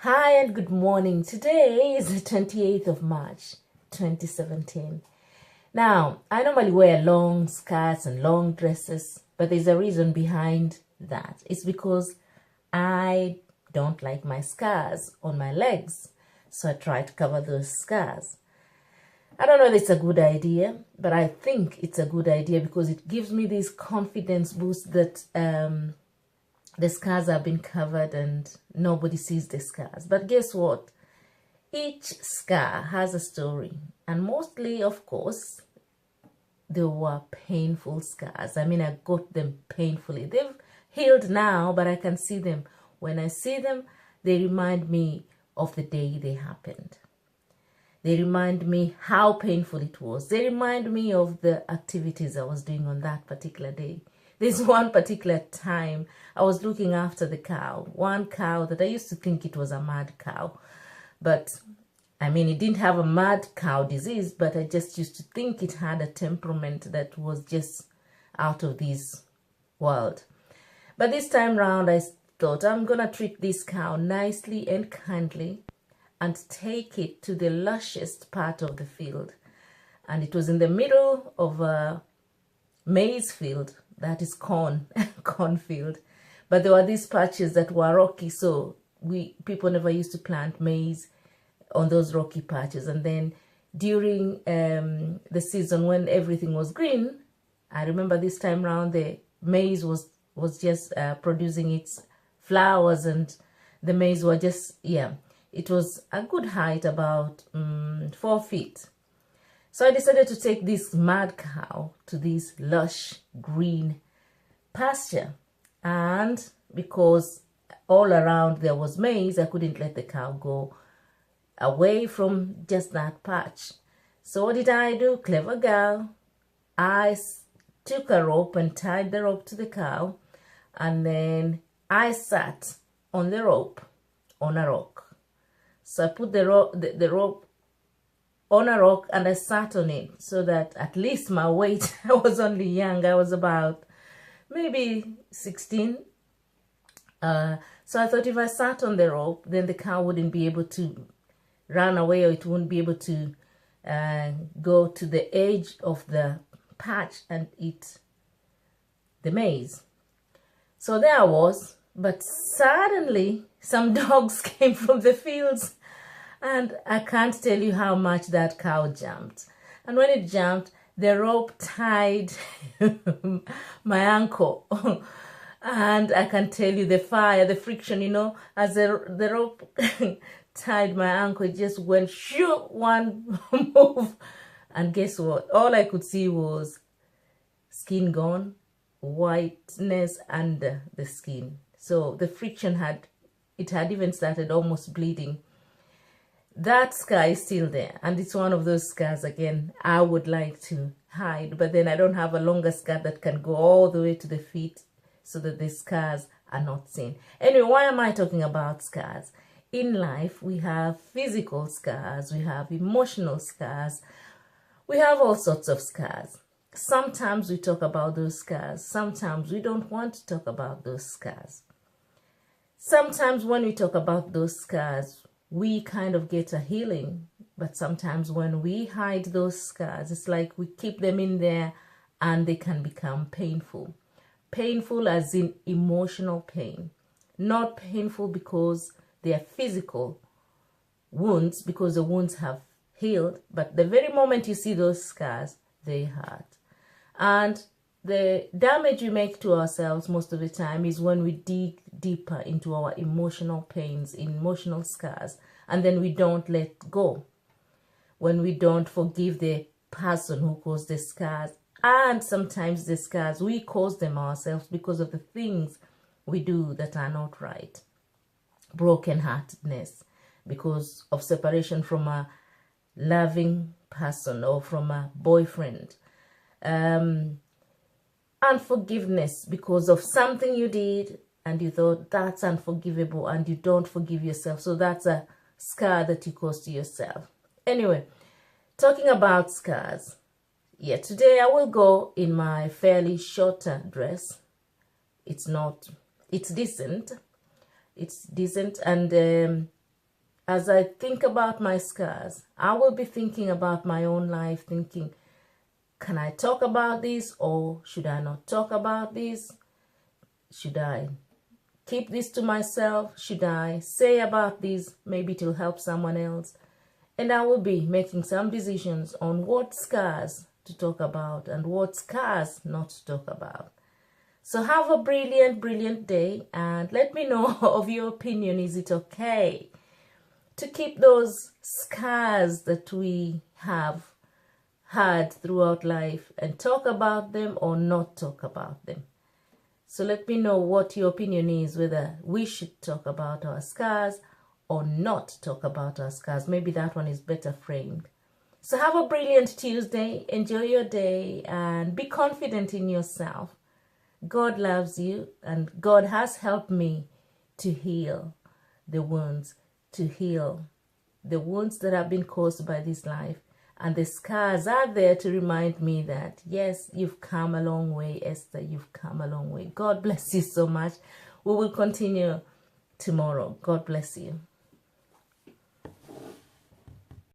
Hi and good morning. Today is the 28th of March, 2017. Now, I normally wear long skirts and long dresses, but there's a reason behind that. It's because I don't like my scars on my legs, so I try to cover those scars. I don't know if it's a good idea, but I think it's a good idea because it gives me this confidence boost that the scars have been covered and nobody sees the scars. But guess what? Each scar has a story, and mostly, of course, they were painful scars. I mean, I got them painfully. They've healed now, but I can see them. When I see them, they remind me of the day they happened. They remind me how painful it was. They remind me of the activities I was doing on that particular day. There's one particular time I was looking after the cow. One cow that I used to think it was a mad cow. But, I mean, it didn't have a mad cow disease, but I just used to think it had a temperament that was just out of this world. But this time round, I thought I'm going to treat this cow nicely and kindly and take it to the lushest part of the field. And it was in the middle of a maize field, that is cornfield. But there were these patches that were rocky, so people never used to plant maize on those rocky patches. And then during the season when everything was green, I remember this time round the maize was just producing its flowers, and the maize were just, it was a good height, about 4 feet. So I decided to take this mad cow to this lush green pasture. And because all around there was maize, I couldn't let the cow go away from just that patch. So what did I do? Clever girl. I took a rope and tied the rope to the cow. And then I sat on the rope on a rock. So I put the rope on a rock and I sat on it so that at least my weight, I was only young, I was about maybe 16. So I thought if I sat on the rope, then the cow wouldn't be able to run away, or it wouldn't be able to go to the edge of the patch and eat the maize. So there I was, but suddenly some dogs came from the fields. And I can't tell you how much that cow jumped. And when it jumped, the rope tied my ankle. And I can tell you the fire, the friction, as the rope tied my ankle, it just went shoo, one move. And guess what? All I could see was skin gone, whiteness under the skin. So the friction had even started almost bleeding. That scar is still there, and it's one of those scars, again, I would like to hide, but then I don't have a longer scar that can go all the way to the feet so that the scars are not seen. Anyway, why am I talking about scars? In life, we have physical scars, we have emotional scars, we have all sorts of scars. Sometimes we talk about those scars, sometimes we don't want to talk about those scars. Sometimes when we talk about those scars, we kind of get a healing, but sometimes when we hide those scars, it's like we keep them in there and they can become painful. Painful as in emotional pain. Not painful because they are physical wounds, because the wounds have healed, but the very moment you see those scars, they hurt. And the damage we make to ourselves most of the time is when we dig deeper into our emotional pains, emotional scars, and then we don't let go. When we don't forgive the person who caused the scars, and sometimes the scars, we cause them ourselves because of the things we do that are not right. Brokenheartedness, because of separation from a loving person or from a boyfriend. Unforgiveness because of something you did and you thought that's unforgivable and you don't forgive yourself. So that's a scar that you caused to yourself. Anyway, talking about scars. Today I will go in my fairly shorter dress. It's decent. It's decent, and as I think about my scars, I will be thinking about my own life, thinking, can I talk about this or should I not talk about this? Should I keep this to myself? Should I say about this? Maybe it will help someone else. And I will be making some decisions on what scars to talk about and what scars not to talk about. So have a brilliant, brilliant day, and let me know of your opinion. Is it okay to keep those scars that we have had throughout life and talk about them or not talk about them? So let me know what your opinion is, whether we should talk about our scars or not talk about our scars. Maybe that one is better framed. So have a brilliant Tuesday. Enjoy your day and be confident in yourself. God loves you, and God has helped me to heal the wounds, that have been caused by this life. And the scars are there to remind me that, yes, you've come a long way, Esther. You've come a long way. God bless you so much. We will continue tomorrow. God bless you.